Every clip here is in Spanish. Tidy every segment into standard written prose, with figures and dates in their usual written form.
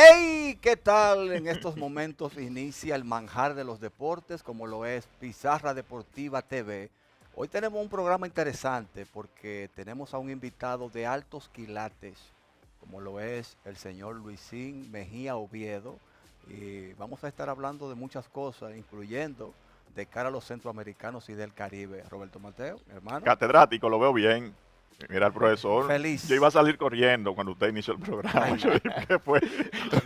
¡Hey! ¿Qué tal? En estos momentos inicia el manjar de los deportes, como lo es Pizarra Deportiva TV. Hoy tenemos un programa interesante porque tenemos a un invitado de altos quilates, como lo es el señor Luisín Mejía Oviedo. Y vamos a estar hablando de muchas cosas, incluyendo de cara a los centroamericanos y del Caribe. Roberto Mateo, hermano. Catedrático, lo veo bien. Mira el profesor. Yo Feliz. iba a salir corriendo cuando usted inició el programa. Ay, Yo dije, ¿qué fue?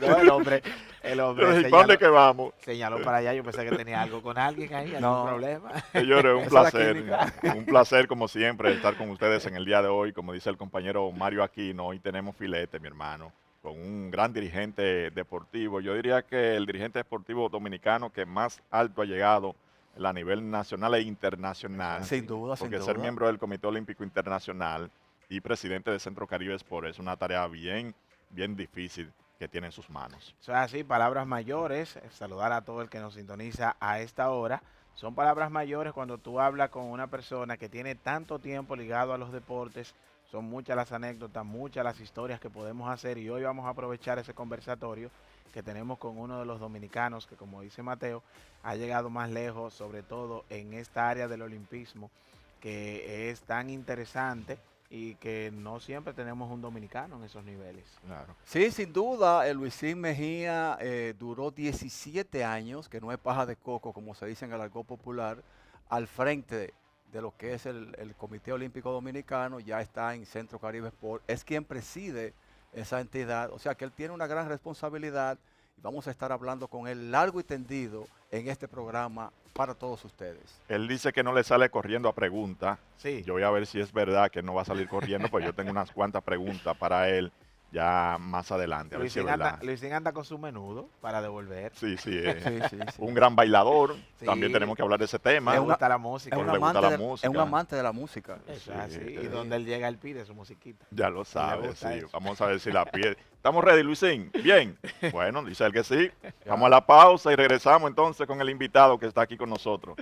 No, el Yo hombre dije, ¿para dónde que vamos? señaló para allá. Yo pensé que tenía algo con alguien ahí, algún no, problema. Señores, esa es la química. un placer como siempre estar con ustedes en el día de hoy. Como dice el compañero Mario Aquino, hoy tenemos filete, mi hermano, con un gran dirigente deportivo. Yo diría que el dirigente deportivo dominicano que más alto ha llegado a nivel nacional e internacional. Sin duda, sin Porque duda. ser miembro del Comité Olímpico Internacional y presidente de Centro Caribe Sport es una tarea bien difícil que tiene en sus manos. Eso es así, palabras mayores. Saludar a todo el que nos sintoniza a esta hora. Son palabras mayores cuando tú hablas con una persona que tiene tanto tiempo ligado a los deportes. Son muchas las anécdotas, muchas las historias que podemos hacer y hoy vamos a aprovechar ese conversatorio que tenemos con uno de los dominicanos que, como dice Mateo, ha llegado más lejos, sobre todo en esta área del olimpismo, que es tan interesante y que no siempre tenemos un dominicano en esos niveles. Claro. Sí, sin duda, el Luisín Mejía duró 17 años, que no es paja de coco, como se dice en el argot popular, al frente de lo que es el Comité Olímpico Dominicano. Ya está en Centro Caribe Sport, es quien preside esa entidad, o sea que él tiene una gran responsabilidad y vamos a estar hablando con él largo y tendido en este programa para todos ustedes. Él dice que no le sale corriendo a preguntas. Sí. Yo voy a ver si es verdad que no va a salir corriendo, pues yo tengo unas cuantas preguntas para él ya más adelante. A ver si es verdad. Luisín anda con su menudo para devolver. Sí, sí, Sí. un gran bailador. Sí. También tenemos que hablar de ese tema. Le Es una- gusta la música. Es un, le gusta amante la de, música. es un amante de la música. Eso es así. Sí. Y donde él llega, él pide su musiquita. Ya lo sabe, gusta sí. eso. Vamos a ver si la pide. ¿Estamos ready, Luisín? Bien. Bueno, dice él que sí. Vamos a la pausa y regresamos entonces con el invitado que está aquí con nosotros.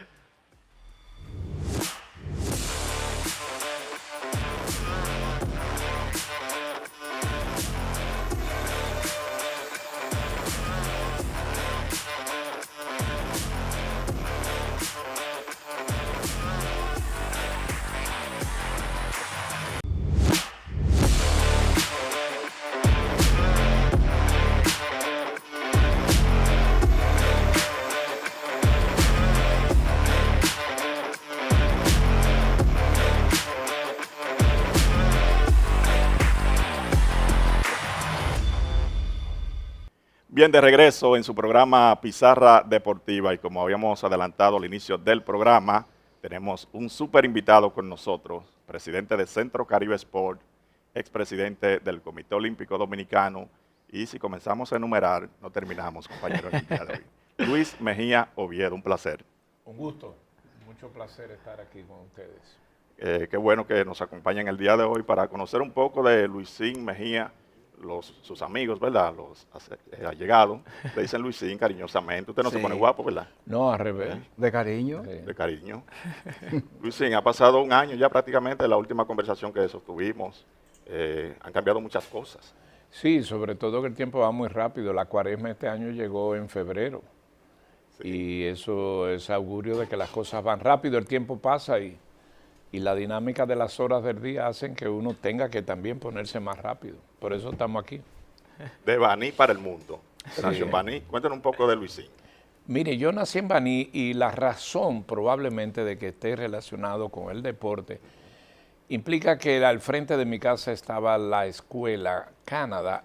Bien, de regreso en su programa Pizarra Deportiva y como habíamos adelantado al inicio del programa, tenemos un súper invitado con nosotros, presidente de Centro Caribe Sport, expresidente del Comité Olímpico Dominicano y si comenzamos a enumerar, no terminamos, compañero, en el día de hoy. Luis Mejía Oviedo, un placer. Un gusto, mucho placer estar aquí con ustedes. Qué bueno que nos acompañen el día de hoy para conocer un poco de Luisín Mejía. Sus amigos, ¿verdad? Los allegados, le dicen Luisín cariñosamente. Usted no se Sí. pone guapo, ¿verdad? No, al revés. De cariño. De cariño. Luisín, ha pasado un año ya prácticamente de la última conversación que sostuvimos. Han cambiado muchas cosas. Sí, sobre todo que el tiempo va muy rápido. La cuaresma este año llegó en febrero. Sí. Y eso es augurio de que las cosas van rápido, el tiempo pasa y la dinámica de las horas del día hacen que uno tenga que también ponerse más rápido. Por eso estamos aquí. De Baní para el mundo. Sí. Nació en Baní. Cuéntanos un poco de Luisín. Mire, yo nací en Baní y la razón probablemente de que esté relacionado con el deporte implica que al frente de mi casa estaba la escuela Canadá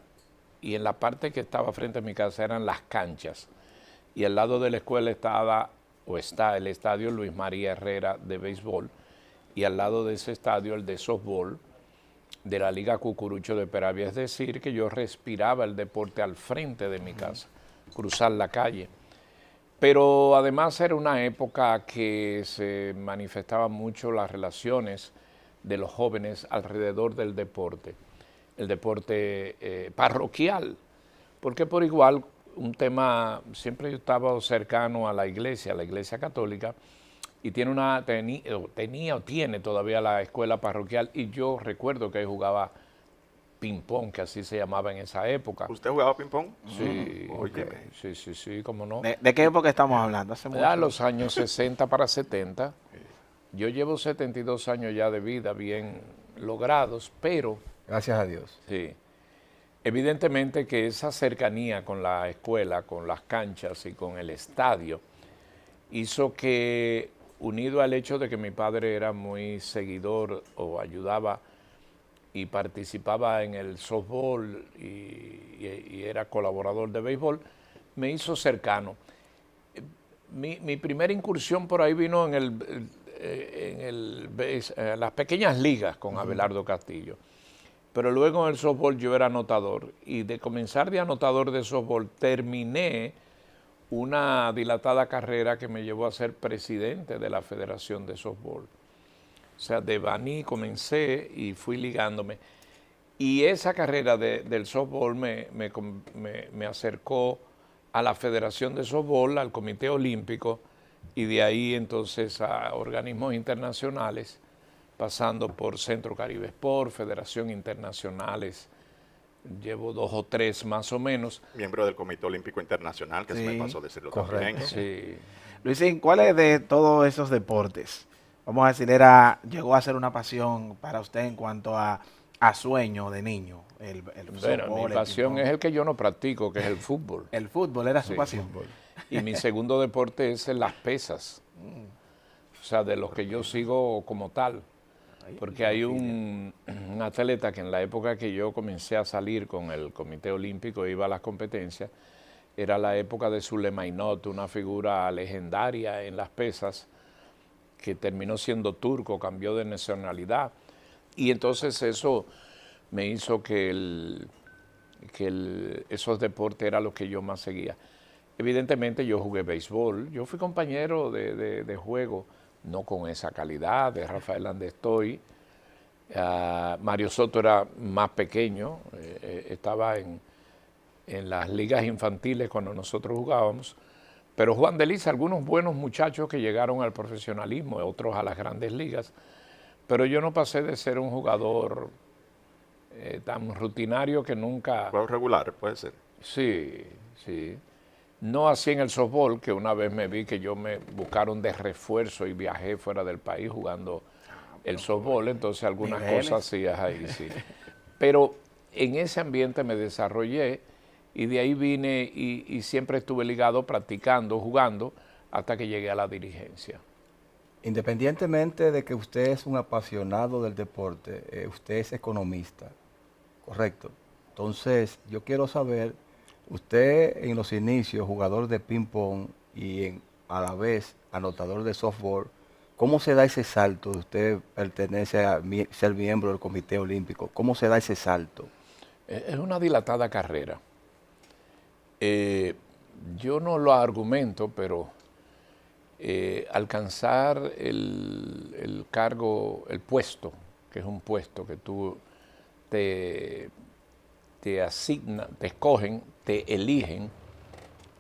y en la parte que estaba frente a mi casa eran las canchas y al lado de la escuela estaba o está el estadio Luis María Herrera de béisbol y al lado de ese estadio el de softball de la Liga Cucurucho de Peravia. Es decir, que yo respiraba el deporte al frente de mi casa, cruzar la calle. Pero además era una época que se manifestaban mucho las relaciones de los jóvenes alrededor del deporte, el deporte parroquial, porque por igual un tema, siempre yo estaba cercano a la iglesia católica, y tenía o tiene todavía la escuela parroquial, y yo recuerdo que jugaba ping-pong, que así se llamaba en esa época. ¿Usted jugaba ping-pong? Sí, Óyeme. sí, cómo no. ¿De qué época estamos hablando? Hace mucho. Ya los años 60 para 70. Yo llevo 72 años ya de vida bien logrados, pero Gracias a Dios. sí, evidentemente que esa cercanía con la escuela, con las canchas y con el estadio, hizo que, unido al hecho de que mi padre era muy seguidor o ayudaba y participaba en el softball y era colaborador de béisbol, me hizo cercano. Mi primera incursión por ahí vino en las pequeñas ligas con Abelardo Castillo. Pero luego en el softball yo era anotador y de comenzar de anotador de softball terminé una dilatada carrera que me llevó a ser presidente de la Federación de Softball. O sea, de Baní comencé y fui ligándome. Y esa carrera del softball me acercó a la Federación de Softball, al Comité Olímpico, y de ahí entonces a organismos internacionales, pasando por Centro Caribe Sport, Federación Internacionales, llevo 2 o 3 más o menos. Miembro del Comité Olímpico Internacional, que se me pasó decirlo también. Sí. Luisín, ¿cuáles de todos esos deportes, vamos a decir, llegó a ser una pasión para usted en cuanto a sueño de niño? El Bueno, softball, mi pasión el es el que yo no practico, que es el fútbol. El fútbol era su Sí, pasión. Y mi segundo deporte es las pesas. O sea, de los que yo sigo como tal. Porque hay un atleta que en la época que yo comencé a salir con el Comité Olímpico, iba a las competencias, era la época de Suleymanov, una figura legendaria en las pesas, que terminó siendo turco, cambió de nacionalidad. Y entonces eso me hizo que esos deportes eran los que yo más seguía. Evidentemente yo jugué béisbol, yo fui compañero de juego, no con esa calidad, de Rafael Landestoy. Mario Soto era más pequeño, estaba en las ligas infantiles cuando nosotros jugábamos, pero Juan de Liza, algunos buenos muchachos que llegaron al profesionalismo, otros a las grandes ligas, pero yo no pasé de ser un jugador tan rutinario que nunca... Juegos regulares, puede ser. Sí, sí. No así en el softball, que una vez me vi que yo me buscaron de refuerzo y viajé fuera del país jugando el softball, entonces algunas cosas hacías ahí, sí. Pero en ese ambiente me desarrollé y de ahí vine y siempre estuve ligado, practicando, jugando, hasta que llegué a la dirigencia. Independientemente de que usted es un apasionado del deporte, usted es economista, ¿correcto? Entonces, yo quiero saber, usted en los inicios, jugador de ping-pong y a la vez anotador de softball, ¿cómo se da ese salto de usted pertenece a ser miembro del Comité Olímpico? ¿Cómo se da ese salto? Es una dilatada carrera. Yo no lo argumento, pero alcanzar el cargo, el puesto, que es un puesto que tú te asignan, te escogen, te eligen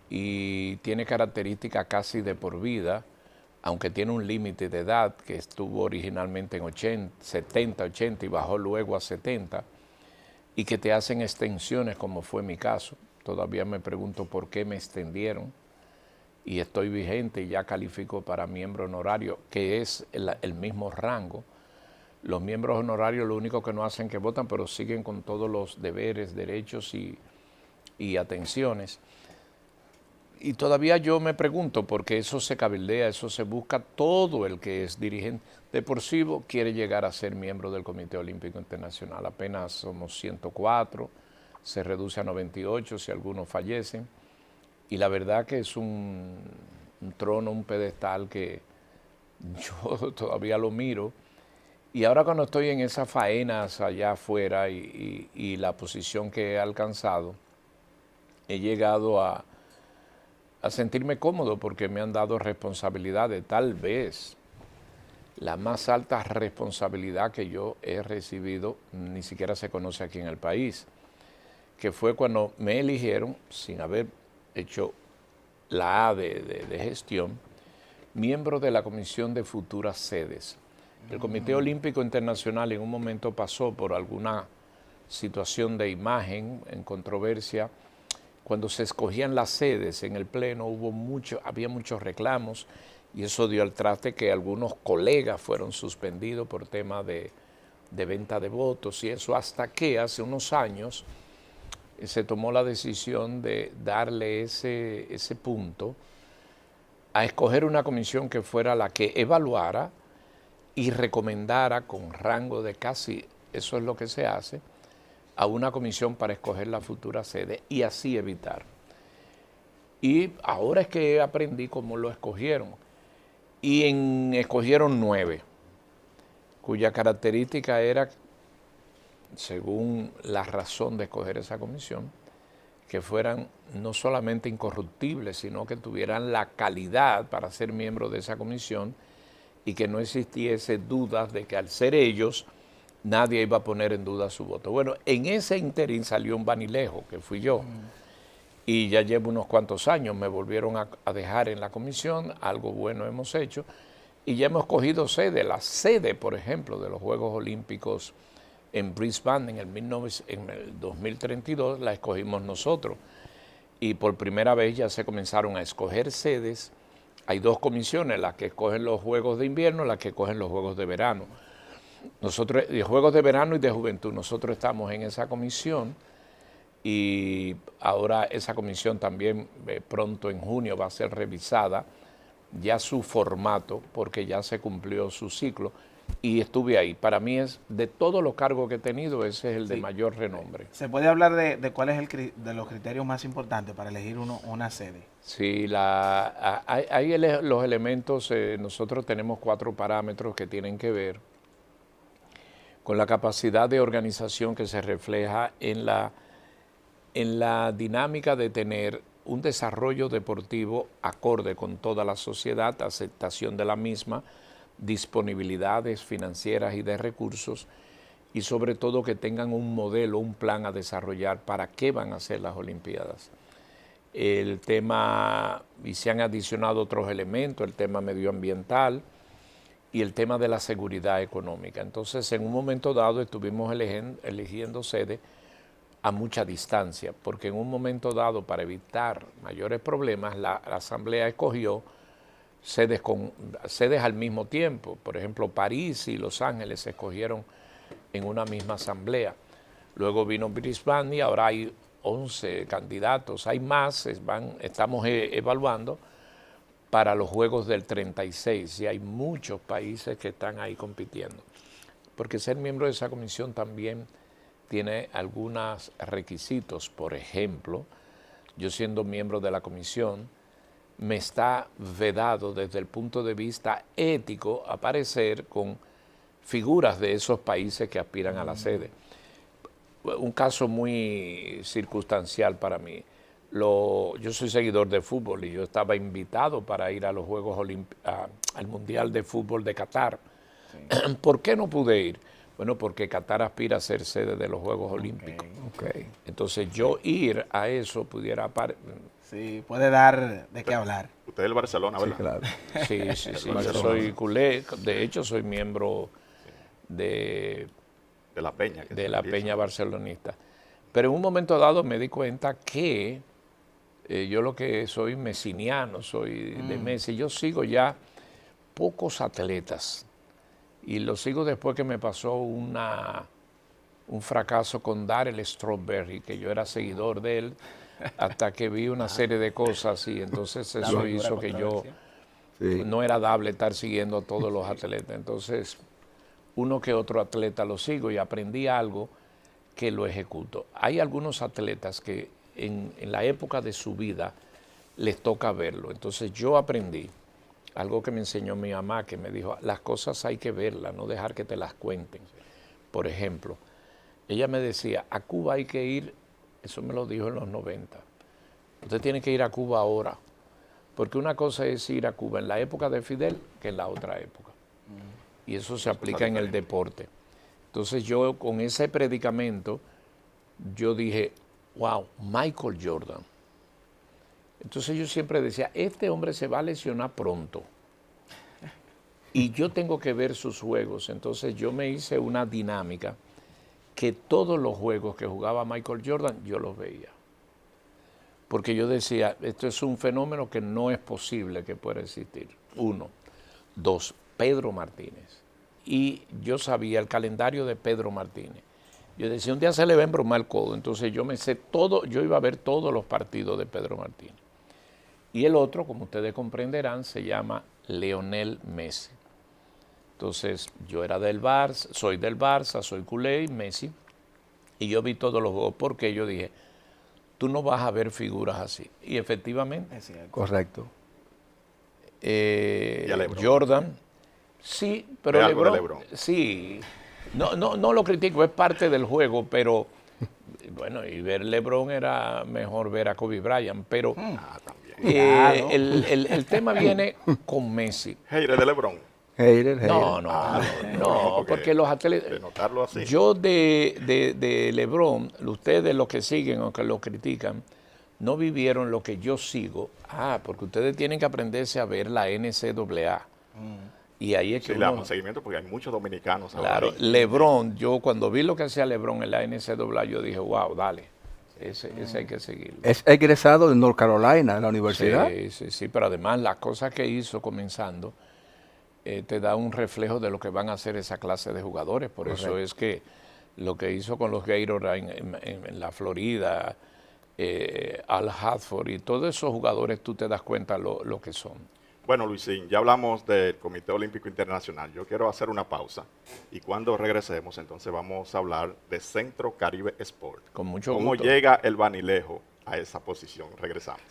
y tiene características casi de por vida, aunque tiene un límite de edad que estuvo originalmente en 70, 80 y bajó luego a 70, y que te hacen extensiones como fue mi caso. Todavía me pregunto por qué me extendieron y estoy vigente y ya califico para miembro honorario, que es el mismo rango. Los miembros honorarios lo único que no hacen que votan, pero siguen con todos los deberes, derechos y atenciones. Y todavía yo me pregunto, porque eso se cabildea, eso se busca, todo el que es dirigente deportivo quiere llegar a ser miembro del Comité Olímpico Internacional. Apenas somos 104, se reduce a 98 si algunos fallecen. Y la verdad que es un trono, un pedestal que yo todavía lo miro. Y ahora cuando estoy en esas faenas allá afuera y la posición que he alcanzado, he llegado a sentirme cómodo porque me han dado responsabilidades, tal vez la más alta responsabilidad que yo he recibido ni siquiera se conoce aquí en el país, que fue cuando me eligieron, sin haber hecho la A de gestión, miembro de la Comisión de Futuras Sedes. El Comité Olímpico Internacional en un momento pasó por alguna situación de imagen en controversia. Cuando se escogían las sedes en el Pleno había muchos reclamos y eso dio al traste que algunos colegas fueron suspendidos por tema de venta de votos y eso, hasta que hace unos años se tomó la decisión de darle ese punto a escoger una comisión que fuera la que evaluara y recomendara con rango de casi, eso es lo que se hace, a una comisión para escoger la futura sede y así evitar. Y ahora es que aprendí cómo lo escogieron. Y escogieron 9, cuya característica era, según la razón de escoger esa comisión, que fueran no solamente incorruptibles, sino que tuvieran la calidad para ser miembros de esa comisión y que no existiese dudas de que al ser ellos, nadie iba a poner en duda su voto. Bueno, en ese interín salió un vanilejo, que fui yo, y ya llevo unos cuantos años, me volvieron a dejar en la comisión, algo bueno hemos hecho, y ya hemos cogido sede, la sede, por ejemplo, de los Juegos Olímpicos en Brisbane en el 2032 la escogimos nosotros y por primera vez ya se comenzaron a escoger sedes. Hay 2 comisiones, las que escogen los Juegos de Invierno, las que escogen los Juegos de Verano. Nosotros, de Juegos de Verano y de Juventud, nosotros estamos en esa comisión y ahora esa comisión también pronto en junio va a ser revisada ya su formato porque ya se cumplió su ciclo. Y estuve ahí. Para mí es, de todos los cargos que he tenido, ese es el de mayor renombre. ¿Se puede hablar de cuál es de los criterios más importantes para elegir una sede? Sí, hay los elementos, nosotros tenemos 4 parámetros que tienen que ver con la capacidad de organización que se refleja en la dinámica de tener un desarrollo deportivo acorde con toda la sociedad, aceptación de la misma, disponibilidades financieras y de recursos y sobre todo que tengan un modelo, un plan a desarrollar para qué van a ser las Olimpiadas. El tema, y se han adicionado otros elementos, el tema medioambiental y el tema de la seguridad económica. Entonces, en un momento dado estuvimos eligiendo sede a mucha distancia, porque en un momento dado, para evitar mayores problemas, la Asamblea escogió sedes al mismo tiempo. Por ejemplo, París y Los Ángeles se escogieron en una misma asamblea. Luego vino Brisbane y ahora hay 11 candidatos. Hay más, estamos evaluando para los Juegos del 36 y hay muchos países que están ahí compitiendo. Porque ser miembro de esa comisión también tiene algunos requisitos. Por ejemplo, yo siendo miembro de la comisión, me está vedado desde el punto de vista ético aparecer con figuras de esos países que aspiran a la sede. Un caso muy circunstancial para mí. Yo soy seguidor de fútbol y yo estaba invitado para ir a los Juegos al Mundial de Fútbol de Qatar. Sí. ¿Por qué no pude ir? Bueno, porque Qatar aspira a ser sede de los Juegos Olímpicos. Okay. Entonces yo ir a eso pudiera... Sí, puede dar de qué hablar. Usted es del Barcelona, ¿verdad? Sí, claro. Sí. Yo soy culé, de hecho soy miembro de la Peña. De la Peña barcelonista. Pero en un momento dado me di cuenta que yo lo que soy mesiniano, soy de Messi. Yo sigo ya pocos atletas y lo sigo después que me pasó un fracaso con Darrell Strawberry, que yo era seguidor de él, hasta que vi una serie de cosas y entonces eso hizo que yo no era dable estar siguiendo a todos los atletas. Entonces, uno que otro atleta lo sigo y aprendí algo que lo ejecuto. Hay algunos atletas que en la época de su vida les toca verlo. Entonces yo aprendí algo que me enseñó mi mamá, que me dijo, las cosas hay que verlas, no dejar que te las cuenten. Por ejemplo, ella me decía, a Cuba hay que ir. Eso me lo dijo en los 90. Usted tiene que ir a Cuba ahora, porque una cosa es ir a Cuba en la época de Fidel que en la otra época. Y eso se aplica en el deporte. Entonces yo con ese predicamento, yo dije, wow, Michael Jordan. Entonces yo siempre decía, este hombre se va a lesionar pronto. Y yo tengo que ver sus juegos. Entonces yo me hice una dinámica que todos los juegos que jugaba Michael Jordan yo los veía. Porque yo decía, esto es un fenómeno que no es posible que pueda existir. 1. 2. Pedro Martínez. Y yo sabía el calendario de Pedro Martínez. Yo decía, un día se le va a embromar el codo. Entonces yo me sé todo, yo iba a ver todos los partidos de Pedro Martínez. Y el otro, como ustedes comprenderán, se llama Lionel Messi. Entonces yo era del Barça, soy culé, Messi. Y yo vi todos los juegos porque yo dije, tú no vas a ver figuras así. Y efectivamente. Correcto. Jordan, sí, pero LeBron, sí. No lo critico, es parte del juego, pero bueno, y ver LeBron era mejor ver a Kobe Bryant, pero el tema viene con Messi. Hater de LeBron. No, porque los atletas. De notarlo así. Yo de LeBron, ustedes los que siguen o que lo critican, no vivieron lo que yo sigo. Porque ustedes tienen que aprenderse a ver la NCAA. Y ahí es que le damos seguimiento porque hay muchos dominicanos. Claro, LeBron, yo cuando vi lo que hacía LeBron en la NCAA, yo dije, wow, dale, ese hay que seguirlo. Es egresado de North Carolina, de la universidad. Sí, pero además las cosas que hizo comenzando te da un reflejo de lo que van a hacer esa clase de jugadores. Por eso es que lo que hizo con los Gators en la Florida, Al Hartford y todos esos jugadores, tú te das cuenta lo que son. Bueno, Luisín, ya hablamos del Comité Olímpico Internacional. Yo quiero hacer una pausa y cuando regresemos, entonces vamos a hablar de Centro Caribe Sport. Con mucho gusto. ¿Cómo llega el Banilejo a esa posición? Regresamos.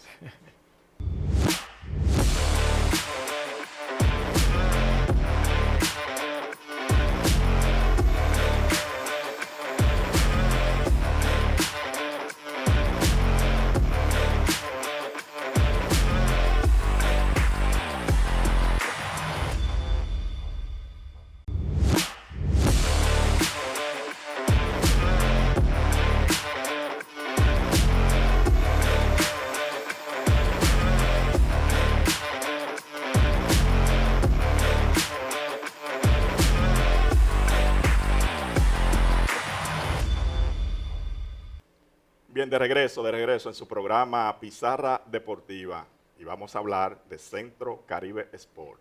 Bien, de regreso en su programa Pizarra Deportiva y vamos a hablar de Centro Caribe Sport,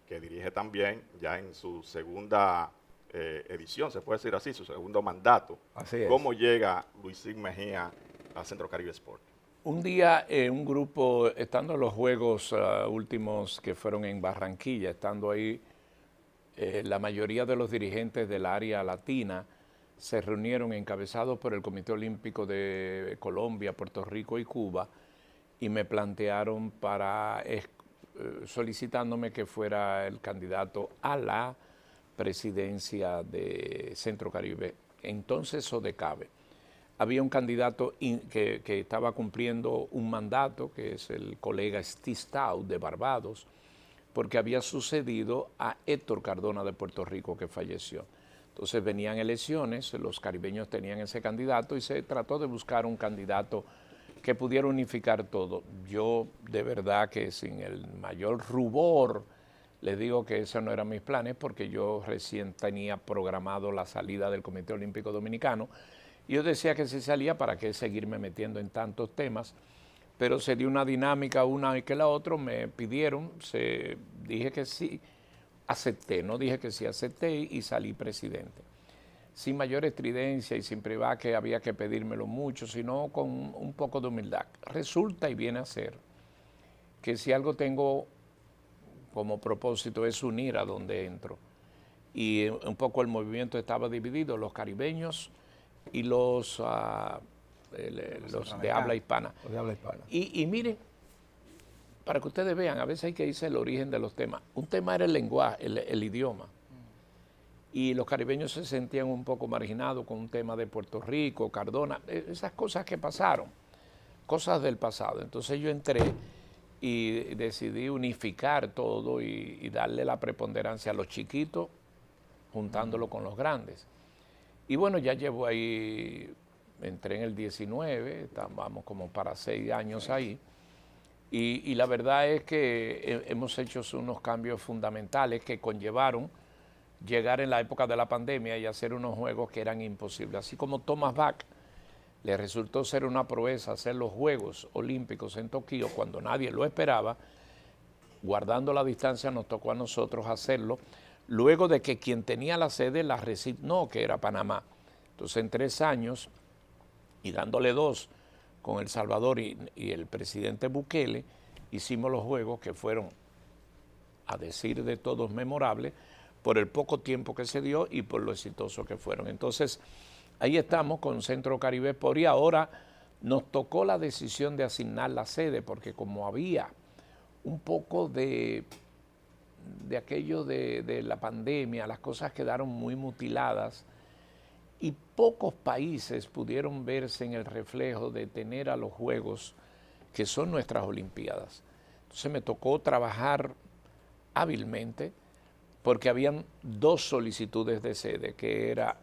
que dirige también ya en su segunda edición, se puede decir así, su segundo mandato. Así es. ¿Cómo llega Luisín Mejía a Centro Caribe Sport? Un día un grupo, estando en los juegos últimos que fueron en Barranquilla, estando ahí, la mayoría de los dirigentes del área latina se reunieron encabezados por el Comité Olímpico de Colombia, Puerto Rico y Cuba y me plantearon solicitándome que fuera el candidato a la presidencia de Centro Caribe, entonces SODECABE. Había un candidato que estaba cumpliendo un mandato, que es el colega Steve Stout de Barbados, porque había sucedido a Héctor Cardona de Puerto Rico, que falleció. Entonces venían elecciones, los caribeños tenían ese candidato y se trató de buscar un candidato que pudiera unificar todo. Yo de verdad que sin el mayor rubor les digo que esos no eran mis planes porque yo recién tenía programado la salida del Comité Olímpico Dominicano y yo decía que si salía, ¿para qué seguirme metiendo en tantos temas? Pero se dio una dinámica una y que la otra, me pidieron, dije que sí. Acepté, no dije que sí, acepté y salí presidente. Sin mayor estridencia y sin privar que había que pedírmelo mucho, sino con un poco de humildad. Resulta y viene a ser que si algo tengo como propósito es unir a donde entro. Y un poco el movimiento estaba dividido, los caribeños y los de habla hispana. Los de habla hispana. Y miren, para que ustedes vean, a veces hay que irse el origen de los temas. Un tema era el lenguaje, el idioma. Y los caribeños se sentían un poco marginados con un tema de Puerto Rico, Cardona, esas cosas que pasaron, cosas del pasado. Entonces yo entré y decidí unificar todo y darle la preponderancia a los chiquitos, juntándolo con los grandes. Y bueno, ya llevo ahí, entré en el 19, vamos como para 6 años ahí. Y la verdad es que hemos hecho unos cambios fundamentales que conllevaron llegar en la época de la pandemia y hacer unos juegos que eran imposibles. Así como Thomas Bach le resultó ser una proeza hacer los Juegos Olímpicos en Tokio cuando nadie lo esperaba, guardando la distancia nos tocó a nosotros hacerlo, luego de que quien tenía la sede la resignó, que era Panamá. Entonces en 3 años, y dándole 2 con El Salvador y el presidente Bukele, hicimos los Juegos que fueron, a decir de todos, memorables, por el poco tiempo que se dio y por lo exitoso que fueron. Entonces, ahí estamos con Centro Caribe Sport y ahora nos tocó la decisión de asignar la sede, porque como había un poco de aquello de la pandemia, las cosas quedaron muy mutiladas y pocos países pudieron verse en el reflejo de tener a los Juegos que son nuestras Olimpiadas. Entonces me tocó trabajar hábilmente porque habían 2 solicitudes de sede, que era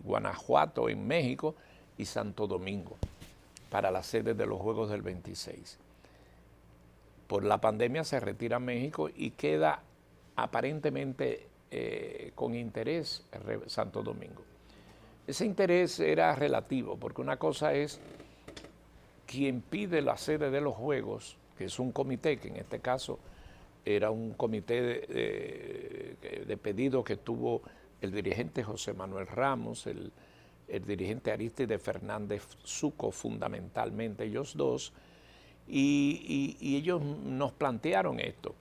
Guanajuato en México y Santo Domingo, para la sede de los Juegos del 26. Por la pandemia se retira México y queda aparentemente con interés Santo Domingo. Ese interés era relativo, porque una cosa es quien pide la sede de los Juegos, que es un comité, que en este caso era un comité de pedido que tuvo el dirigente José Manuel Ramos, el dirigente Aristide Fernández Zuco, fundamentalmente ellos dos, y ellos nos plantearon esto.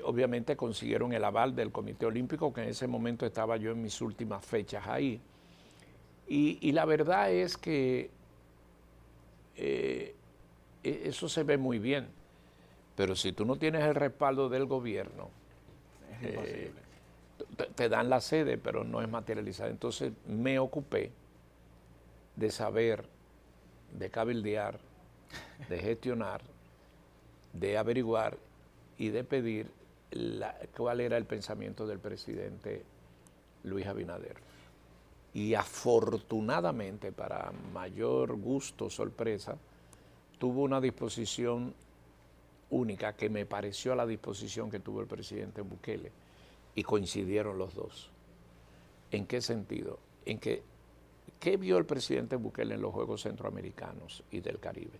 Obviamente consiguieron el aval del Comité Olímpico, que en ese momento estaba yo en mis últimas fechas ahí. Y la verdad es que eso se ve muy bien, pero si tú no tienes el respaldo del gobierno, Es imposible. te dan la sede, pero no es materializada. Entonces me ocupé de saber, de cabildear, de gestionar, de averiguar y de pedir cuál era el pensamiento del presidente Luis Abinader. Y afortunadamente, para mayor gusto, sorpresa, tuvo una disposición única que me pareció a la disposición que tuvo el presidente Bukele, y coincidieron los dos. ¿En qué sentido? En que, ¿qué vio el presidente Bukele en los Juegos Centroamericanos y del Caribe?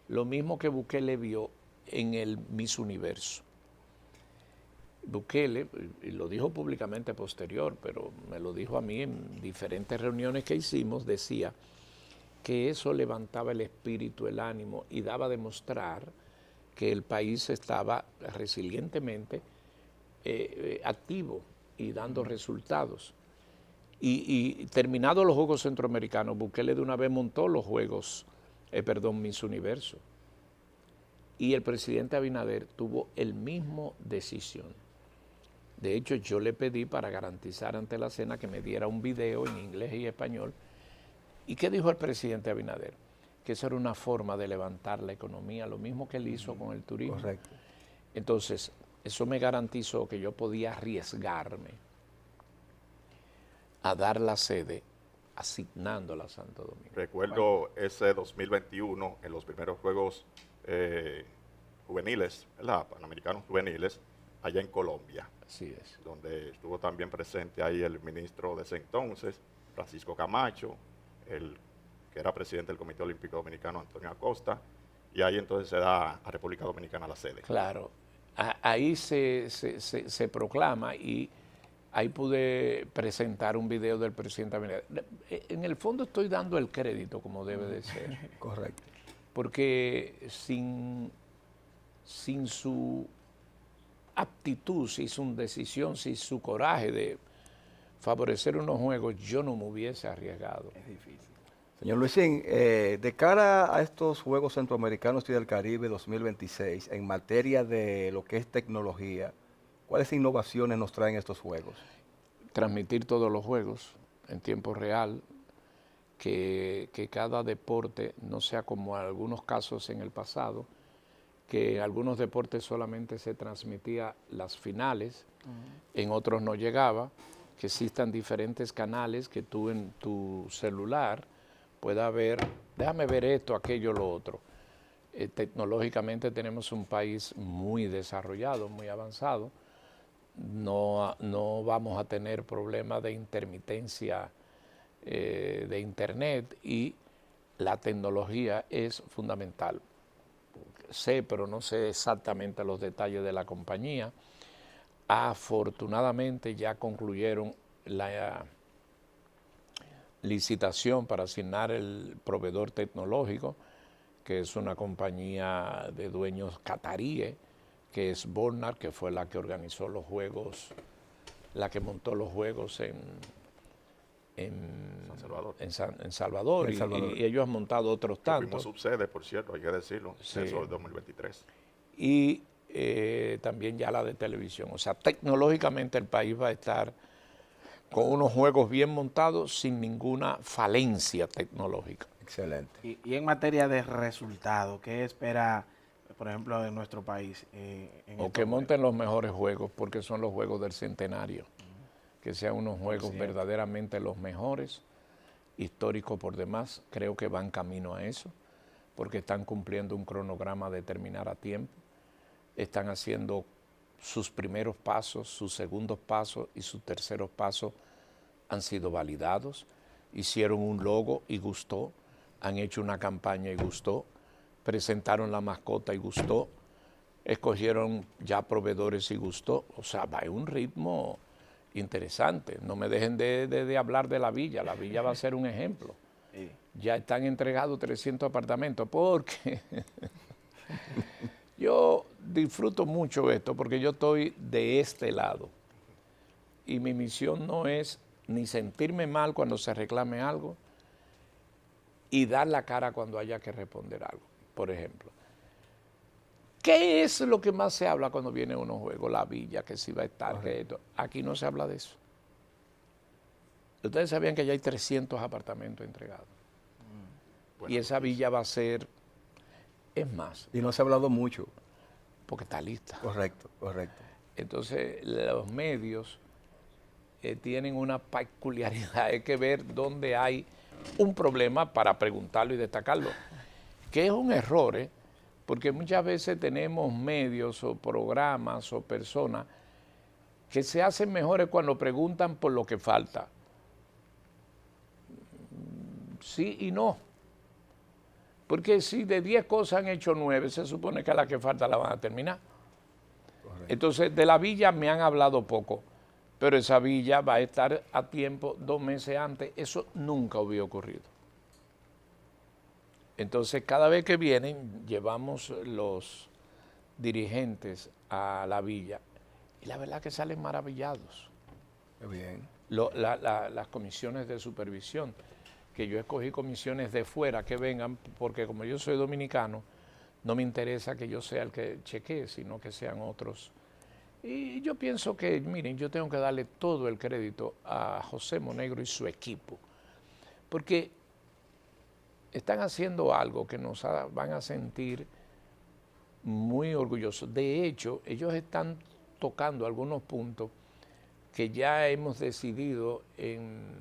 Lo mismo que Bukele vio en el Miss Universo. Bukele, y lo dijo públicamente posterior, pero me lo dijo a mí en diferentes reuniones que hicimos, decía que eso levantaba el espíritu, el ánimo y daba a demostrar que el país estaba resilientemente activo y dando resultados. Y terminados los Juegos Centroamericanos, Bukele de una vez montó los Juegos, Miss Universo. Y el presidente Abinader tuvo el mismo decisión. De hecho, yo le pedí para garantizar ante la cena que me diera un video en inglés y español. ¿Y qué dijo el presidente Abinader? Que esa era una forma de levantar la economía, lo mismo que él hizo con el turismo. Correcto. Entonces, eso me garantizó que yo podía arriesgarme a dar la sede asignándola a Santo Domingo. Recuerdo ese 2021, en los primeros Juegos juveniles, ¿verdad? Panamericanos juveniles, allá en Colombia. Así es. Donde estuvo también presente ahí el ministro de ese entonces, Francisco Camacho, el que era presidente del Comité Olímpico Dominicano, Antonio Acosta, y ahí entonces se da a República Dominicana la sede. Claro, ahí se proclama y ahí pude presentar un video del presidente Abinader. En el fondo estoy dando el crédito como debe de ser. Correcto. Porque sin su aptitud, sin su decisión, sin su coraje de favorecer unos juegos, yo no me hubiese arriesgado. Es difícil. Señor Luisín, de cara a estos Juegos Centroamericanos y del Caribe 2026, en materia de lo que es tecnología, ¿cuáles innovaciones nos traen estos Juegos? Transmitir todos los juegos en tiempo real, que cada deporte no sea como en algunos casos en el pasado, que en algunos deportes solamente se transmitía las finales, en otros no llegaba, que existan diferentes canales que tú en tu celular pueda ver, déjame ver esto, aquello, lo otro. Tecnológicamente tenemos un país muy desarrollado, muy avanzado. no vamos a tener problemas de intermitencia de internet, y la tecnología es fundamental. Sé, pero no sé exactamente los detalles de la compañía. Afortunadamente ya concluyeron la licitación para asignar el proveedor tecnológico, que es una compañía de dueños cataríes, que es Bornar, que fue la que organizó los juegos, la que montó los juegos en Salvador, y ellos han montado otros tantos. Fuimos subsede, por cierto, hay que decirlo, sí. Eso es 2023. Y también ya la de televisión. O sea, tecnológicamente el país va a estar con unos juegos bien montados sin ninguna falencia tecnológica. Excelente. Y en materia de resultados, ¿qué espera, por ejemplo, de nuestro país? O que monten los mejores juegos, porque son los juegos del centenario. Que sean unos juegos verdaderamente los mejores, históricos por demás. Creo que van camino a eso, porque están cumpliendo un cronograma de terminar a tiempo. Están haciendo sus primeros pasos, sus segundos pasos y sus terceros pasos han sido validados. Hicieron un logo y gustó, han hecho una campaña y gustó, presentaron la mascota y gustó, escogieron ya proveedores y gustó. O sea, va a un ritmo interesante. No me dejen de hablar de la villa va a ser un ejemplo. Sí. Ya están entregados 300 apartamentos, porque yo disfruto mucho esto, porque yo estoy de este lado y mi misión no es ni sentirme mal cuando se reclame algo y dar la cara cuando haya que responder algo. Por ejemplo, ¿qué es lo que más se habla cuando viene unos juegos? La villa, que si va a estar, que esto. Aquí no se habla de eso. Ustedes sabían que ya hay 300 apartamentos entregados. Y esa villa va a ser, es más. Y no se ha hablado mucho. Porque está lista. Correcto, correcto. Entonces, los medios tienen una peculiaridad, hay que ver dónde hay un problema para preguntarlo y destacarlo. Que es un error, porque muchas veces tenemos medios o programas o personas que se hacen mejores cuando preguntan por lo que falta. Sí y no. Porque si de 10 cosas han hecho 9, se supone que a la que falta la van a terminar. Correcto. Entonces, de la villa me han hablado poco, pero esa villa va a estar a tiempo 2 meses antes. Eso nunca hubiera ocurrido. Entonces, cada vez que vienen, llevamos los dirigentes a la villa y la verdad que salen maravillados. Qué bien. Las comisiones de supervisión, que yo escogí comisiones de fuera que vengan, porque como yo soy dominicano, no me interesa que yo sea el que chequee, sino que sean otros. Y yo pienso que, miren, yo tengo que darle todo el crédito a José Monegro y su equipo, porque están haciendo algo que nos van a sentir muy orgullosos. De hecho, ellos están tocando algunos puntos que ya hemos decidido en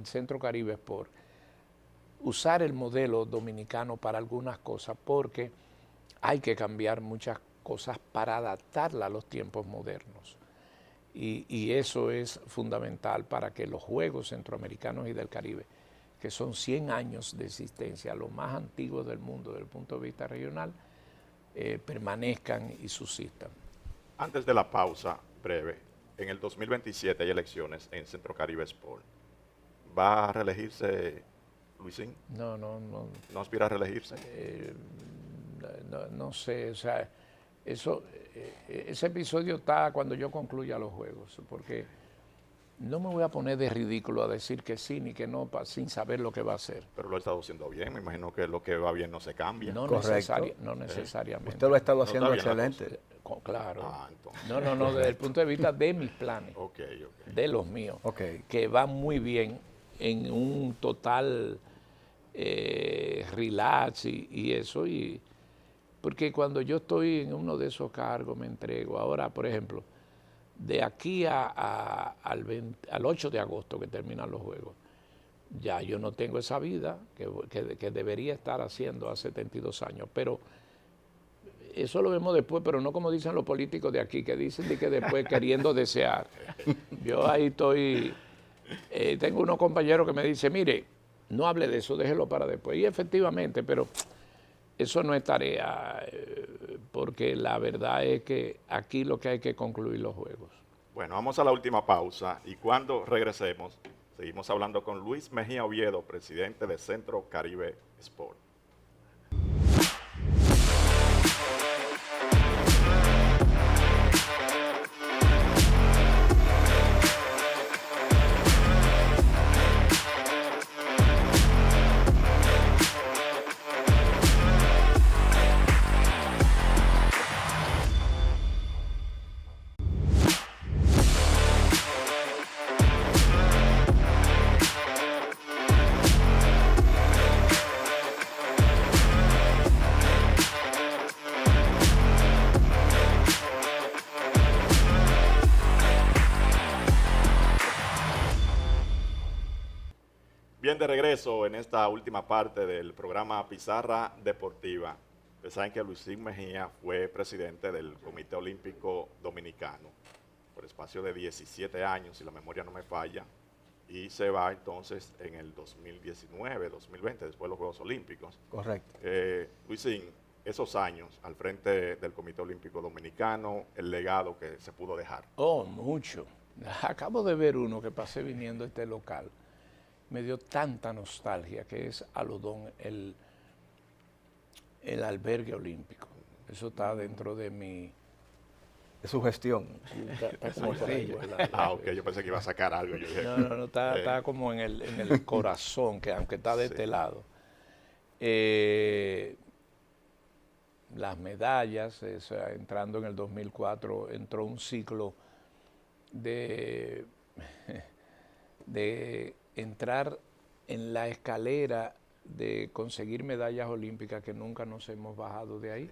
Centro Caribe Sport, usar el modelo dominicano para algunas cosas, porque hay que cambiar muchas cosas para adaptarla a los tiempos modernos. Y eso es fundamental para que los Juegos Centroamericanos y del Caribe, que son 100 años de existencia, los más antiguos del mundo desde el punto de vista regional, permanezcan y subsistan. Antes de la pausa breve, en el 2027 hay elecciones en Centro Caribe Sport. ¿Va a reelegirse Luisín? No. ¿No aspira a reelegirse? No sé, o sea, ese episodio está cuando yo concluya los juegos, porque no me voy a poner de ridículo a decir que sí ni que no sin saber lo que va a hacer. Pero lo ha estado haciendo bien, me imagino que lo que va bien no se cambia. No necesariamente. Usted lo ha estado haciendo excelente. Claro. No, desde el punto de vista de mis planes, de los míos, que van muy bien en un total relax y eso, porque cuando yo estoy en uno de esos cargos me entrego. Ahora, por ejemplo, de aquí al 8 de agosto que terminan los juegos, ya yo no tengo esa vida que debería estar haciendo a 72 años, pero eso lo vemos después, pero no como dicen los políticos de aquí, que dicen de que después queriendo desear. Yo ahí estoy, tengo unos compañeros que me dicen, mire, no hable de eso, déjelo para después. Y efectivamente, pero eso no es tarea, porque la verdad es que aquí lo que hay que concluir los juegos. Bueno, vamos a la última pausa y cuando regresemos, seguimos hablando con Luis Mejía Oviedo, presidente de Centro Caribe Sport. Bien, de regreso en esta última parte del programa Pizarra Deportiva. Ustedes saben que Luisín Mejía fue presidente del Comité Olímpico Dominicano por espacio de 17 años, si la memoria no me falla, y se va entonces en el 2019, 2020, después de los Juegos Olímpicos. Correcto. Luisín, esos años al frente del Comité Olímpico Dominicano, el legado que se pudo dejar. Oh, mucho. Acabo de ver uno que pasé viniendo a este local. Me dio tanta nostalgia, que es Aludón, el albergue olímpico. Eso está dentro de mi... De su gestión. Está como por ahí, Ok, yo pensé que iba a sacar algo. Yo dije, no, está como en el corazón, que aunque está de este lado. Las medallas, entrando en el 2004, entró un ciclo de entrar en la escalera de conseguir medallas olímpicas que nunca nos hemos bajado de ahí.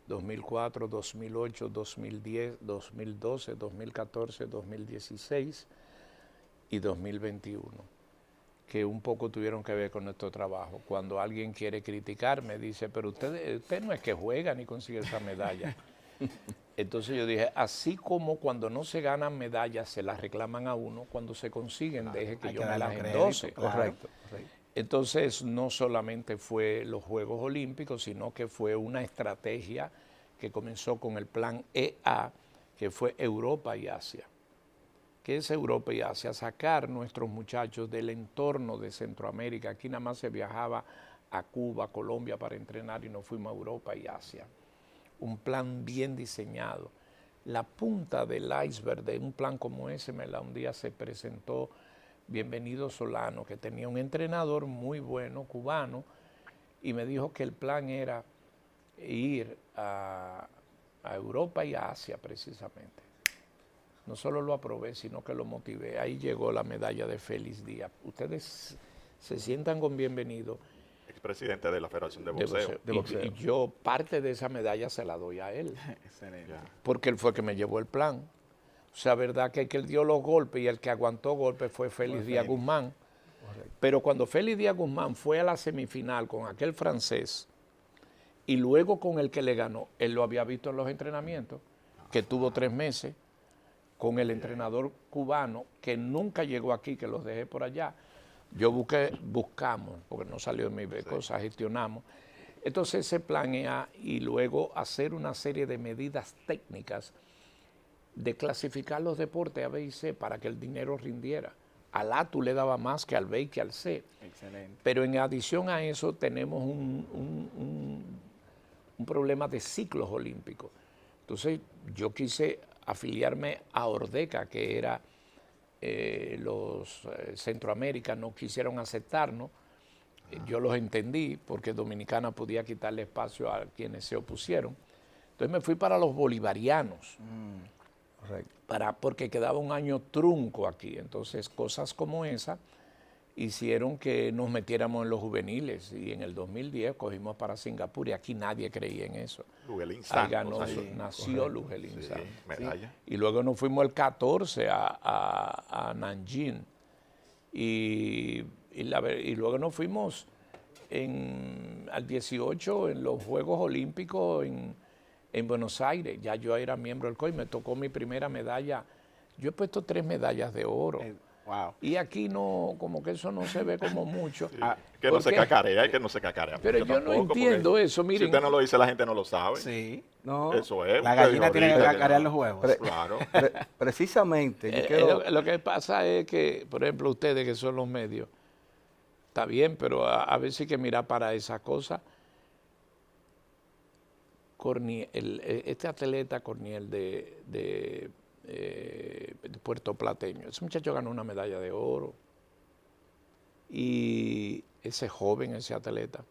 2004, 2008, 2010, 2012, 2014, 2016 y 2021, que un poco tuvieron que ver con nuestro trabajo. Cuando alguien quiere criticar, me dice, pero usted no es que juega ni consigue esa medalla. Entonces yo dije, así como cuando no se ganan medallas se las reclaman a uno, cuando se consiguen, deje que yo me las endose. Correcto. Entonces no solamente fue los Juegos Olímpicos, sino que fue una estrategia que comenzó con el plan EA, que fue Europa y Asia. ¿Qué es Europa y Asia? Sacar nuestros muchachos del entorno de Centroamérica. Aquí nada más se viajaba a Cuba, Colombia para entrenar y nos fuimos a Europa y Asia. Un plan bien diseñado. La punta del iceberg de un plan como ese, un día se presentó Bienvenido Solano, que tenía un entrenador muy bueno, cubano, y me dijo que el plan era ir a Europa y a Asia precisamente. No solo lo aprobé, sino que lo motivé. Ahí llegó la medalla de Félix Díaz. Ustedes se sientan con bienvenido. Expresidente de la Federación de Boxeo. Y yo parte de esa medalla se la doy a él. Excelente. Porque él fue el que me llevó el plan. O sea, verdad que el que dio los golpes y el que aguantó golpes fue Félix Díaz Guzmán. Correcto. Pero cuando Félix Díaz Guzmán fue a la semifinal con aquel francés y luego con el que le ganó, él lo había visto en los entrenamientos, que tuvo 3 meses con el entrenador cubano que nunca llegó aquí, que los dejé por allá. Yo buscamos, porque no salió de mis cosas, gestionamos. Entonces ese plan EA y luego hacer una serie de medidas técnicas de clasificar los deportes A, B y C para que el dinero rindiera. Al A tú le daba más que al B y que al C. Excelente. Pero en adición a eso tenemos un problema de ciclos olímpicos. Entonces yo quise afiliarme a Ordeca, que era los Centroamérica no quisieron aceptarnos. Yo los entendí porque Dominicana podía quitarle espacio a quienes se opusieron. Entonces me fui para los bolivarianos. Porque quedaba un año trunco aquí. Entonces cosas como esa hicieron que nos metiéramos en los juveniles y en el 2010 cogimos para Singapur y aquí nadie creía en eso. Lugelín Ahí ganó, nació Lugelín sí, Santos. medalla. Y luego nos fuimos el 14 a Nanjing y luego nos fuimos al 18 en los Juegos Olímpicos en Buenos Aires. Ya yo era miembro del COI, me tocó mi primera medalla. Yo he puesto 3 medallas de oro. Wow. Y aquí no, como que eso no se ve como mucho. Sí, que no se porque- cacarea, que no se cacarea. Pero yo no tampoco, porque entiendo eso, Si miren. usted no lo dice, la gente no lo sabe. Sí. No, Eso es. La usted gallina dijo tiene que ahorita cacarear no. los huevos. Pre- Claro. precisamente, yo quiero... Lo que pasa es que, por ejemplo, ustedes que son los medios, está bien, pero a veces hay que mirar para esas cosas. Este atleta Corniel de Puerto Plateño, ese muchacho ganó una medalla de oro. Y ese joven, ese atleta,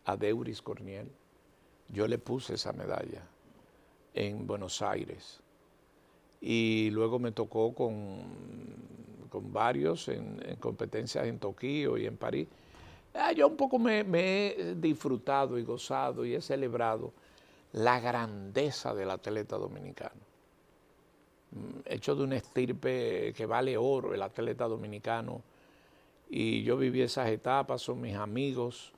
Adeuris Corniel, yo le puse esa medalla en Buenos Aires. Y luego me tocó con varios en competencias en Tokio y en París. Yo un poco me he disfrutado y gozado y he celebrado la grandeza del atleta dominicano. Hecho de una estirpe que vale oro, el atleta dominicano. Y yo viví esas etapas, son mis amigos.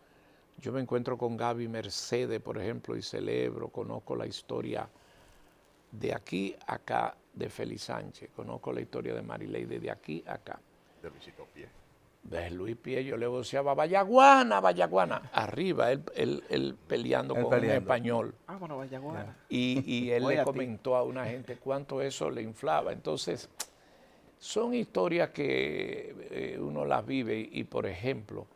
Yo me encuentro con Gaby Mercedes, por ejemplo, y celebro, conozco la historia de aquí a acá de Félix Sánchez, conozco la historia de Marileide de aquí a acá. De Luisito Pie. De Luis Pie yo le voceaba Vallaguana, Vallaguana, arriba, él peleando Él con peleando. un español. Vámonos, Vallaguana. Y él Voy le a ti. comentó a una gente cuánto eso le inflaba. Entonces, son historias que uno las vive y por ejemplo,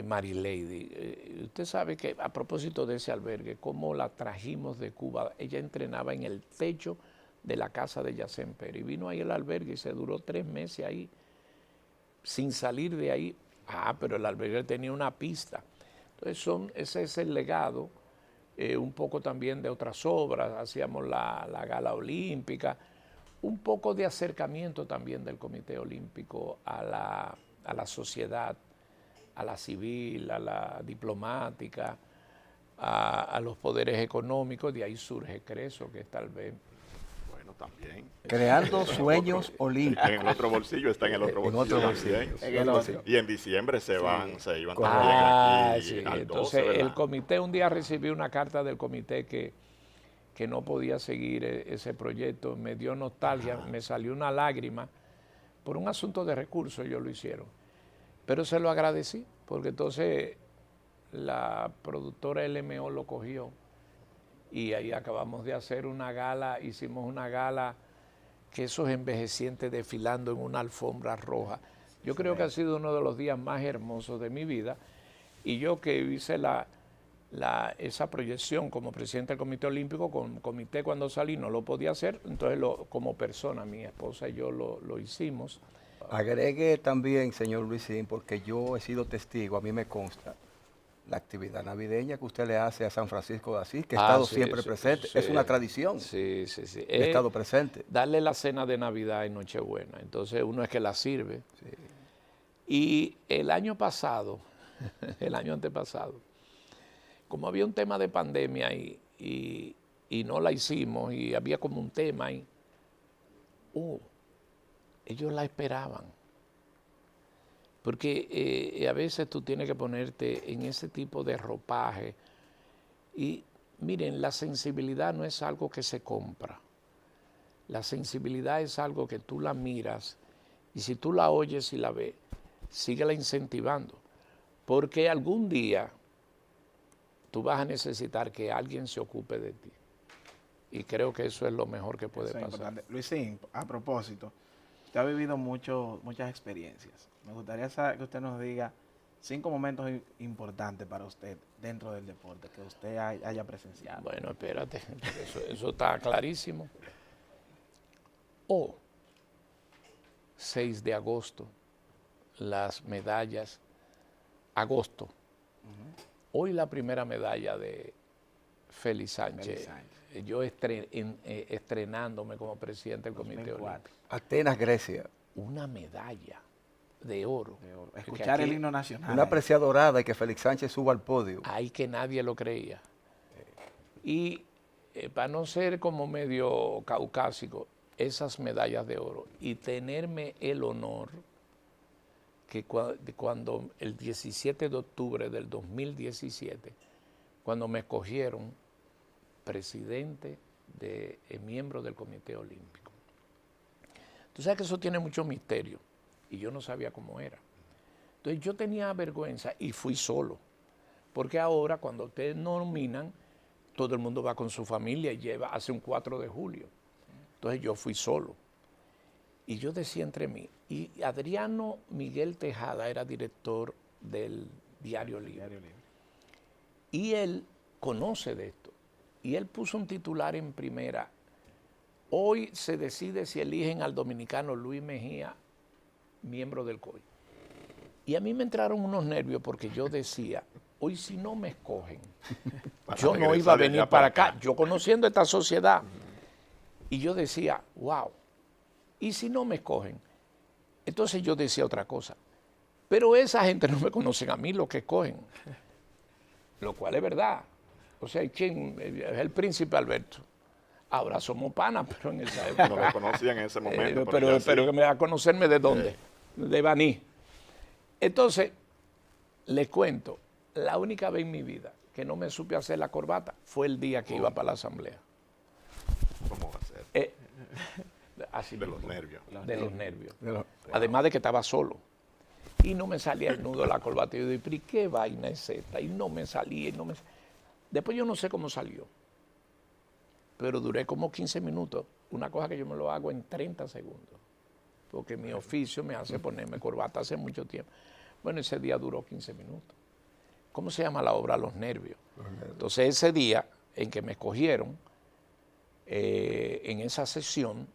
Marileide, usted sabe que a propósito de ese albergue, cómo la trajimos de Cuba, ella entrenaba en el techo de la casa de Yacén Pérez y vino ahí al albergue y se duró 3 meses ahí sin salir de ahí. Pero el albergue tenía una pista. Entonces ese es el legado, un poco también de otras obras, hacíamos la gala olímpica, un poco de acercamiento también del Comité Olímpico a la sociedad, a la civil, a la diplomática, a los poderes económicos. De ahí surge Creso, que tal vez... Bueno, también. Creando sueños En olímpicos. el otro bolsillo, está en el otro En bolsillo. otro bolsillo. también. En el otro. Y en diciembre se iban Correcto. también aquí Sí, al 12, entonces ¿verdad? el comité, un día recibí una carta del comité que no podía seguir ese proyecto, me dio nostalgia, me salió una lágrima, por un asunto de recursos ellos lo hicieron, pero se lo agradecí, porque entonces la productora LMO lo cogió y ahí acabamos de hacer una gala, hicimos una gala que esos envejecientes desfilando en una alfombra roja. Yo creo que ha sido uno de los días más hermosos de mi vida y yo que hice esa proyección como presidente del Comité Olímpico, con comité cuando salí no lo podía hacer, entonces como persona, mi esposa y yo lo hicimos. Agregue también, señor Luisín, porque yo he sido testigo, a mí me consta, la actividad navideña que usted le hace a San Francisco de Asís, que ha estado Sí, siempre sí, presente, sí. es una tradición, Sí. he estado presente. Darle la cena de Navidad en Nochebuena, entonces uno es que la sirve. Y el año pasado, el año antepasado, como había un tema de pandemia y no la hicimos y había como un tema ahí, ellos la esperaban. Porque a veces tú tienes que ponerte en ese tipo de ropaje. Y miren, la sensibilidad no es algo que se compra. La sensibilidad es algo que tú la miras y si tú la oyes y la ves, síguela incentivando. Porque algún día tú vas a necesitar que alguien se ocupe de ti. Y creo que eso es lo mejor que puede Eso es pasar. importante. Luisín, a propósito, usted ha vivido muchas experiencias. Me gustaría que usted nos diga 5 momentos importantes para usted dentro del deporte que usted haya presenciado. Bueno, espérate, eso está clarísimo. 6 de agosto, las medallas, agosto. Hoy la primera medalla de Félix Sánchez. Yo estrenándome como presidente del Comité 2004. Olímpico. Atenas, Grecia, Una medalla de oro. Escuchar aquí el himno nacional. una preciada dorada y que Félix Sánchez suba al podio. Ahí que nadie lo creía. Y para no ser como medio caucásico, esas medallas de oro y tenerme el honor que cuando el 17 de octubre del 2017, cuando me escogieron presidente miembro del Comité Olímpico. Tú sabes que eso tiene mucho misterio y yo no sabía cómo era. Entonces yo tenía vergüenza y fui solo, porque ahora cuando ustedes nominan, todo el mundo va con su familia y hace un 4 de julio. Entonces yo fui solo. Y yo decía entre mí, y Adriano Miguel Tejada era director del Diario Libre. Y él conoce de esto. Y él puso un titular en primera. Hoy se decide si eligen al dominicano Luis Mejía, miembro del COI. Y a mí me entraron unos nervios porque yo decía, hoy si no me escogen, yo no iba a venir para acá. Yo conociendo esta sociedad. Y yo decía, wow, ¿y si no me escogen? Entonces yo decía otra cosa. Pero esa gente no me conocen a mí, lo que escogen. Lo cual es verdad. O sea, ¿quién? Es el príncipe Alberto. Ahora somos panas, pero en esa época. No lo conocían en ese momento. Pero que me va a conocerme de dónde. De Baní. Entonces, les cuento, la única vez en mi vida que no me supe hacer la corbata fue el día que iba para la asamblea. ¿Cómo va a ser? Así de mismo, los nervios. De los nervios. Además de que estaba solo. Y no me salía el nudo de la corbata. Y yo dije, ¿pero qué vaina es esta? Y no me salía, y no me salía. Después yo no sé cómo salió. Pero duré como 15 minutos. Una cosa que yo me lo hago en 30 segundos. Porque mi oficio me hace ponerme corbata hace mucho tiempo. Bueno, ese día duró 15 minutos. ¿Cómo se llama la obra? Los nervios. Entonces ese día en que me escogieron, en esa sesión,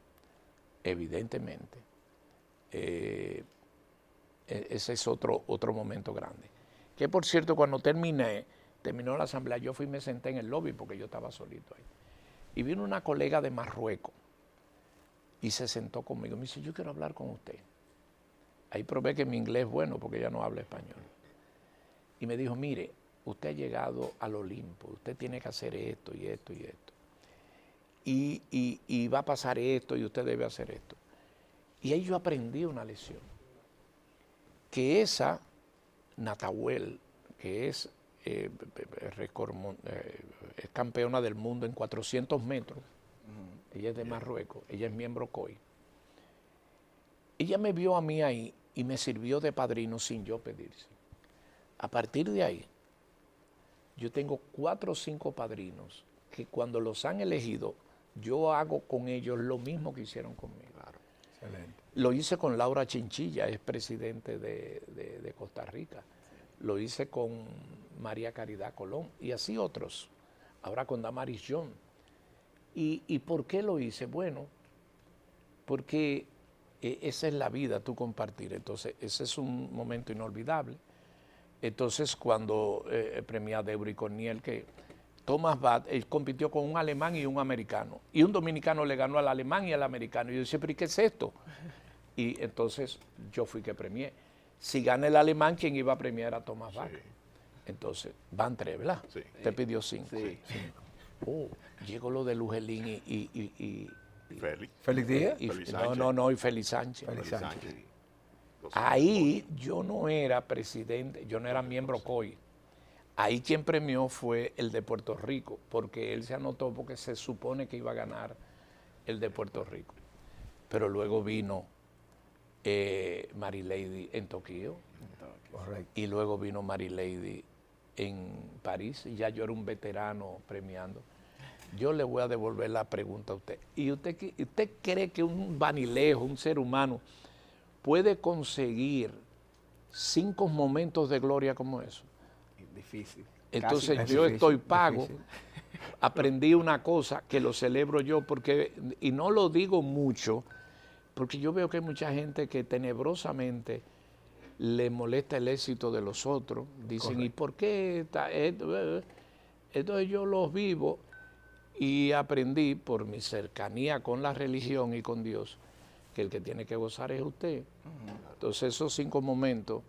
evidentemente, ese es otro momento grande. Que por cierto, cuando terminó la asamblea, yo fui y me senté en el lobby porque yo estaba solito ahí. Y vino una colega de Marruecos y se sentó conmigo. Me dice, yo quiero hablar con usted. Ahí probé que mi inglés es bueno porque ella no habla español. Y me dijo, mire, usted ha llegado al Olimpo, usted tiene que hacer esto y esto y esto. Y va a pasar esto y usted debe hacer esto. Y ahí yo aprendí una lección. Que esa Natahuel, que es campeona del mundo en 400 metros, ella es de Marruecos, ella es miembro COI. Ella me vio a mí ahí y me sirvió de padrino sin yo pedirse. A partir de ahí, yo tengo 4 o 5 padrinos que cuando los han elegido, yo hago con ellos lo mismo que hicieron conmigo. Claro. Excelente. Lo hice con Laura Chinchilla, es presidente de Costa Rica. Lo hice con María Caridad Colón y así otros. Ahora con Damaris John. ¿Y por qué lo hice? Bueno, porque esa es la vida, tú compartir. Entonces, ese es un momento inolvidable. Entonces, cuando premié a Debra y Corniel, que Thomas Bach, él compitió con un alemán y un americano. Y un dominicano le ganó al alemán y al americano. Y yo decía, ¿pero qué es esto? Y entonces yo fui que premié. Si gana el alemán, quien iba a premiar era Thomas Bach. Sí. Entonces, van 3, ¿verdad? Sí. Te pidió 5. Sí. Oh, llegó lo de Lujelín y Félix. ¿Félix Díaz? y Félix Sánchez. Félix Sánchez. Ahí yo no era presidente, yo no era miembro COI. Ahí quien premió fue el de Puerto Rico, porque él se anotó porque se supone que iba a ganar el de Puerto Rico. Pero luego vino Marilady en Tokio. Correcto. Y luego vino Marilady en París, y ya yo era un veterano premiando. Yo le voy a devolver la pregunta a usted. ¿Y usted cree que un vanilejo, un ser humano, puede conseguir 5 momentos de gloria como eso? Difícil. Entonces yo estoy pago. Aprendí una cosa que lo celebro yo, y no lo digo mucho, porque yo veo que hay mucha gente que tenebrosamente le molesta el éxito de los otros. Dicen, correcto. ¿Y por qué está esto? Entonces yo los vivo y aprendí por mi cercanía con la religión y con Dios que el que tiene que gozar es usted. Entonces esos 5 momentos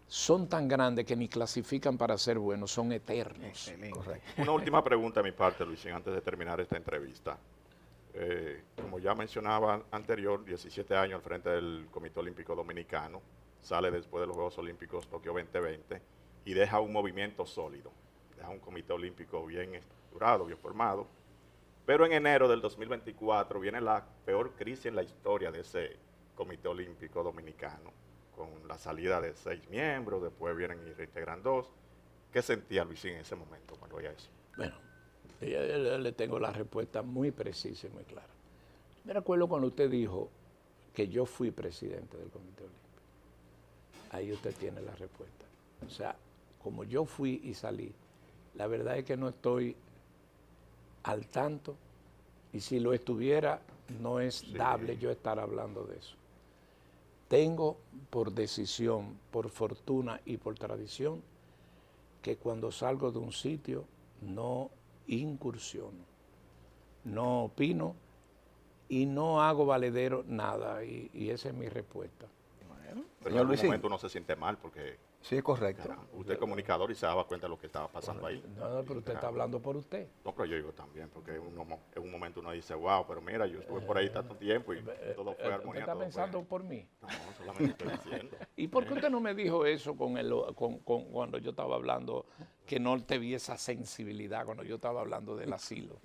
son tan grandes que ni clasifican para ser buenos, son eternos. Correcto. Una última pregunta de mi parte, Luisín, antes de terminar esta entrevista. Como ya mencionaba anterior, 17 años al frente del Comité Olímpico Dominicano, sale después de los Juegos Olímpicos Tokio 2020 y deja un movimiento sólido deja un comité olímpico bien estructurado, bien formado. Pero en enero del 2024 viene la peor crisis en la historia de ese comité olímpico dominicano, con la salida de 6 miembros, después vienen y reintegran 2. ¿Qué sentía Luisín en ese momento cuando oía eso? Bueno, yo le tengo la respuesta muy precisa y muy clara. Me recuerdo cuando usted dijo que yo fui presidente del Comité Olímpico. Ahí usted tiene la respuesta. O sea, como yo fui y salí, la verdad es que no estoy al tanto, y si lo estuviera, no es dable yo estar hablando de eso. Tengo por decisión, por fortuna y por tradición, que cuando salgo de un sitio no incursiono, no opino y no hago valedero nada, y esa es mi respuesta. Pero en algún momento uno se siente mal porque Sí, correcto. caramba, usted es comunicador y se daba cuenta de lo que estaba pasando ahí. No, pero usted está hablando por usted. No, pero yo digo también, porque en un momento uno dice, wow, pero mira, yo estuve por ahí tanto tiempo y todo fue armonía. ¿Usted está todo pensando fue... por mí? No, solamente estoy diciendo. ¿Y por qué usted no me dijo eso cuando yo estaba hablando, que no te vi esa sensibilidad cuando yo estaba hablando del asilo?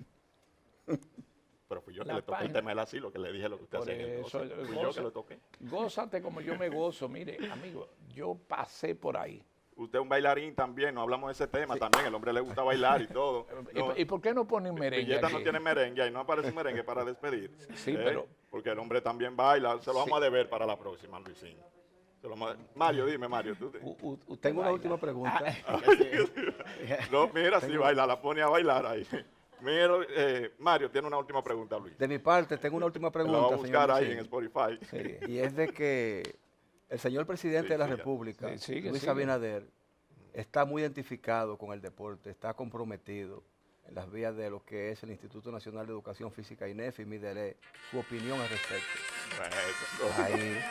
Pero fui yo que La le toqué el página. tema del asilo, que le dije lo que usted Por hacía en el eso, 12. Fui yo que le toqué. Gózate como yo me gozo. Mire, amigo, yo pasé por ahí. Usted es un bailarín también, no hablamos de ese tema también, el hombre le gusta bailar y todo. No, ¿Y por qué no ponen merengue Villeta no aquí? tiene merengue, ahí no aparece un merengue para despedir. Sí, pero... Porque el hombre también baila, se lo vamos a deber para la próxima, Luisín. Mario, dime, Mario. Usted Tengo una baila. última pregunta. No, mira, si baila, la pone a bailar ahí. Mira, Mario tiene una última pregunta, Luis. De mi parte, tengo una última La pregunta, va a buscar señor ahí Luisín. en Spotify. Sí. Y es de que el señor presidente de la siga. República, Sí, sigue, Luis sigue. Abinader, está muy identificado con el deporte, está comprometido en las vías de lo que es el Instituto Nacional de Educación Física INEF, y mídele su opinión al respecto. Bueno, Ahí.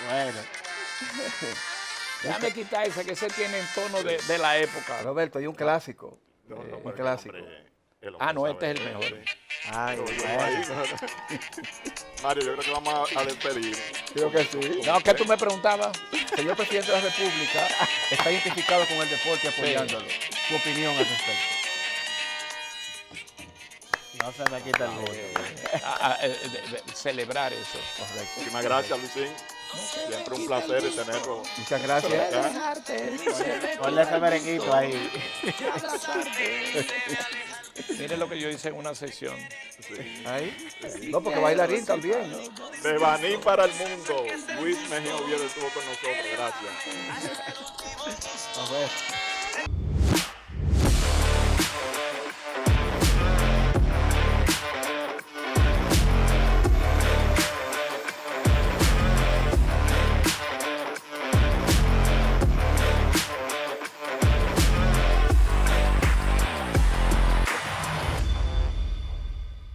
Bueno, Déjame quitar esa, que se tiene en tono de la época. Roberto, hay un clásico. no, no, un pero el clásico. el hombre Ah, no, sabe este es el eso, mejor. sí. Ay, Mario, yo creo que vamos a despedir. creo que sí. No, que tú me preguntabas. El señor presidente de la República está identificado con el deporte, apoyándolo. Su opinión al respecto. no se me quita el gusto. Celebrar eso. Correcto. Muchísimas gracias, Luisín. Siempre un placer de tenerlo. Muchas gracias. Ponle ese merenguito ahí. Mire lo que yo hice en una sesión. Ahí. No, porque bailarín también, ¿no? De Baní para el mundo, Luis Mejía Oviedo estuvo con nosotros. Gracias. A ver.